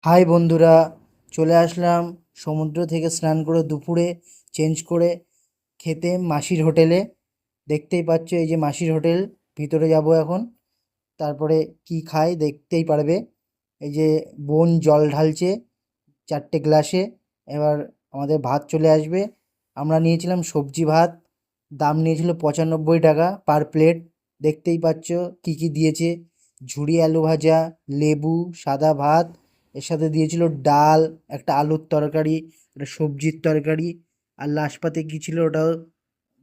High বন্ধুরা, চলে আসলাম সমুদ্র থেকে স্নান করে দুপুরে চেঞ্জ করে খেতে মাসির হোটেলে। দেখতেই পাচ্ছ এই যে মাসির হোটেল, ভিতরে যাব এখন। তারপরে কি খাই দেখতেই পারবে। এই যে বোন জল ঢালছে 4টে গ্লাসে। এবার আমাদের ভাত চলে আসবে। আমরা নিয়েছিলাম সবজি ভাত, দাম নিয়েছিল 95 টাকা পার প্লেট। দেখতেই পাচ্ছ কি কি দিয়েছে: ঝুরি আলু ভাজা, লেবু, সাদা ভাত, এর সাথে দিয়েছিল ডাল, একটা আলুর তরকারি, একটা সবজির তরকারি, আর লাস্ট পাতে কী ছিল ওটাও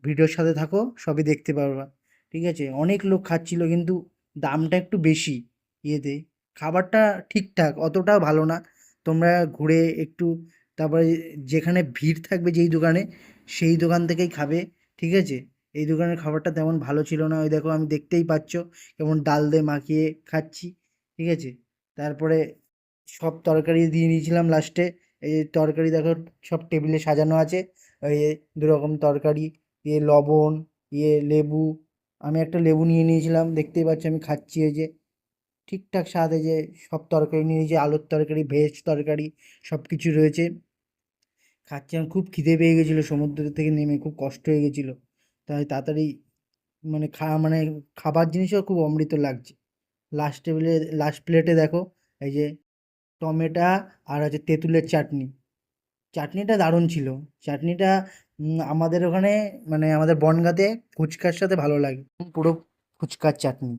ভিডিওর সাথে থাকো, সবই দেখতে পারবা। ঠিক আছে, অনেক লোক খাচ্ছিল কিন্তু দামটা একটু বেশি। ইয়েতে খাবারটা ঠিকঠাক, অতটাও ভালো না। তোমরা ঘুরে একটু তারপরে যেখানে ভিড় থাকবে যেই দোকানে, সেই দোকান থেকেই খাবে। ঠিক আছে, এই দোকানের খাবারটা তেমন ভালো ছিল না। ওই দেখো, আমি দেখতেই পাচ্ছ কেমন ডাল দিয়ে মাখিয়ে খাচ্ছি। ঠিক আছে, তারপরে সব তরকারি দিয়ে নিয়েছিলাম লাস্টে। এই যে তরকারি দেখো, সব টেবিলে সাজানো আছে। ওই দু রকম তরকারি, লবণ, লেবু। আমি একটা লেবু নিয়ে নিয়েছিলাম, দেখতেই পাচ্ছ আমি খাচ্ছি। এই যে ঠিকঠাক স্বাদ। এই যে সব তরকারি নিয়ে নিয়েছি, আলুর তরকারি, ভেজ তরকারি, সব কিছু রয়েছে। খাচ্ছি, আমার খুব খিদে পেয়ে গেছিলো, সমুদ্র থেকে নেমে খুব কষ্ট হয়ে গেছিলো। তাই তাড়াতাড়ি মানে খাবার জিনিসও খুব অমৃত লাগছে। লাস্ট প্লেটে দেখো, এই যে টমেটো আর হচ্ছে তেঁতুলের চাটনি। চাটনিটা দারুণ ছিল। চাটনিটা আমাদের ওখানে, মানে আমাদের বনগাঁতে ফুচকার সাথে ভালো লাগে, পুরো ফুচকার চাটনি।